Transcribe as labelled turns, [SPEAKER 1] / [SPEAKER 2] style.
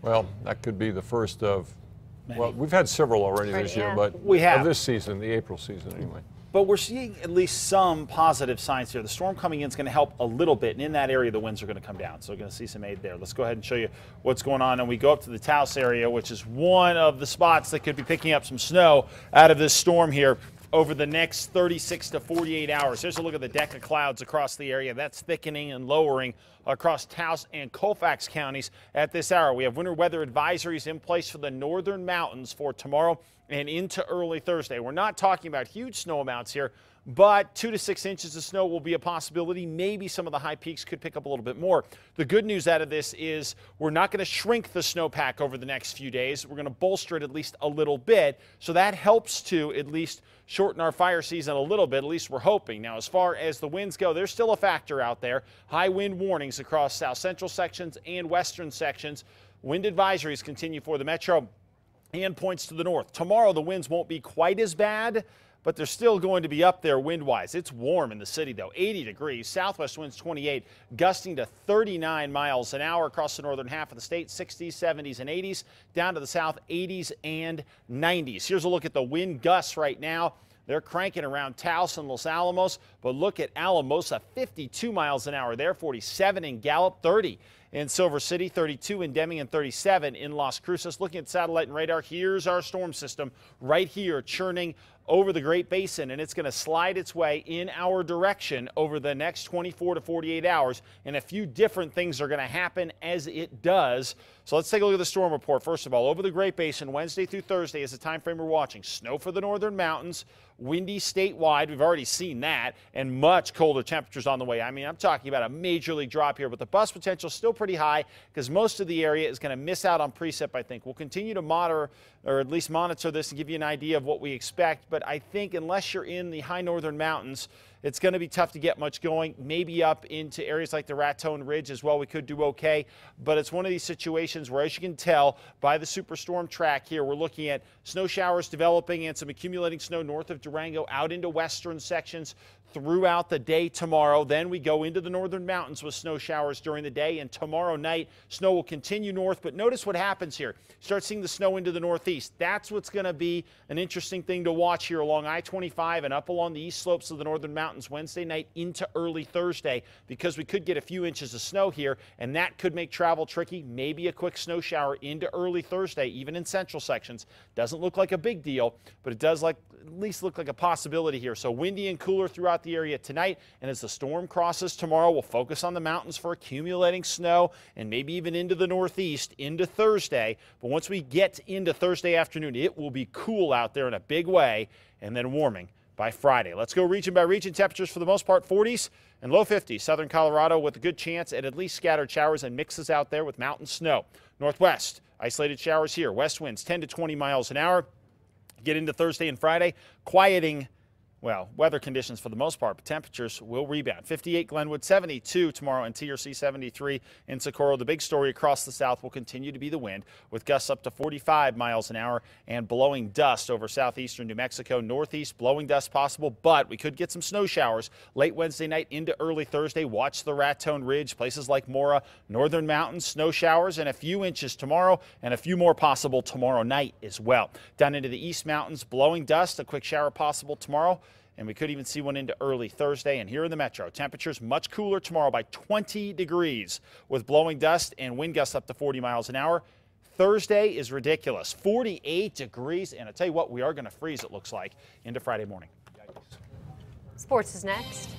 [SPEAKER 1] Well, that could be the first of,
[SPEAKER 2] many.
[SPEAKER 1] well, we've had several already this year, but
[SPEAKER 2] we have.
[SPEAKER 1] of this season, the April season anyway.
[SPEAKER 2] But we're seeing at least some positive signs here. The storm coming in is going to help a little bit, and in that area, the winds are going to come down. So we're going to see some aid there. Let's go ahead and show you what's going on. And we go up to the Taos area, which is one of the spots that could be picking up some snow out of this storm here over the next 36 to 48 hours. Here's a look at the deck of clouds across the area. That's thickening and lowering across Taos and Colfax counties at this hour. We have winter weather advisories in place for the northern mountains for tomorrow and into early Thursday. We're not talking about huge snow amounts here, but 2 to 6 inches of snow will be a possibility. Maybe some of the high peaks could pick up a little bit more. The good news out of this is we're not going to shrink the snowpack over the next few days. We're going to bolster it at least a little bit. So that helps to at least shorten our fire season a little bit. At least we're hoping. Now, as far as the winds go, there's still a factor out there. High wind warnings across south central sections and western sections. Wind advisories continue for the metro and points to the north. Tomorrow, the winds won't be quite as bad, but they're still going to be up there wind-wise. It's warm in the city, though, 80 degrees. Southwest winds 28, gusting to 39 miles an hour across the northern half of the state, 60s, 70s, and 80s. Down to the south, 80s and 90s. Here's a look at the wind gusts right now. They're cranking around Taos and Los Alamos, but look at Alamosa, 52 miles an hour there, 47 in Gallup, 30 in Silver City, 32 in Deming, and 37 in Las Cruces. Looking at satellite and radar, here's our storm system right here churning over the Great Basin, and it's going to slide its way in our direction over the next 24 to 48 hours, and a few different things are going to happen as it does. So let's take a look at the storm report. First of all, over the Great Basin, Wednesday through Thursday is the time frame we're watching. Snow for the northern mountains, windy statewide. We've already seen that, and much colder temperatures on the way. I mean, I'm talking about a major league drop here, but the bust potential is still pretty high because most of the area is going to miss out on precip, I think. We'll continue to monitor, or at least monitor this and give you an idea of what we expect, but I think unless you're in the high northern mountains, it's going to be tough to get much going. Maybe up into areas like the Raton Ridge as well, we could do okay. But it's one of these situations where, as you can tell by the superstorm track here, we're looking at snow showers developing and some accumulating snow north of Durango out into western sections throughout the day tomorrow. Then we go into the northern mountains with snow showers during the day, and tomorrow night snow will continue north. But notice what happens here. Start seeing the snow into the northeast. That's what's going to be an interesting thing to watch here along I-25 and up along the east slopes of the northern mountains Wednesday night into early Thursday, because we could get a few inches of snow here, and that could make travel tricky. Maybe a quick snow shower into early Thursday, even in central sections. Doesn't look like a big deal, but it does at least look like a possibility here. So windy and cooler throughout the area tonight, and as the storm crosses tomorrow, we'll focus on the mountains for accumulating snow and maybe even into the northeast into Thursday. But once we get into Thursday afternoon, it will be cool out there in a big way, and then warming by Friday. Let's go region by region. Temperatures for the most part 40s and low 50s. Southern Colorado with a good chance at least scattered showers and mixes out there with mountain snow. Northwest, isolated showers here. West winds 10 to 20 miles an hour. Get into Thursday and Friday, quieting, well, weather conditions for the most part, but temperatures will rebound. 58 Glenwood, 72 tomorrow, and TRC 73 in Socorro. The big story across the south will continue to be the wind, with gusts up to 45 miles an hour and blowing dust over southeastern New Mexico. Northeast, blowing dust possible, but we could get some snow showers late Wednesday night into early Thursday. Watch the Raton Ridge, places like Mora, northern mountains, snow showers, and a few inches tomorrow, and a few more possible tomorrow night as well. Down into the east mountains, blowing dust, a quick shower possible tomorrow. And we could even see one into early Thursday. And here in the metro, temperatures much cooler tomorrow by 20 degrees with blowing dust and wind gusts up to 40 miles an hour. Thursday is ridiculous, 48 degrees. And I tell you what, we are going to freeze, it looks like, into Friday morning.
[SPEAKER 3] Sports is next.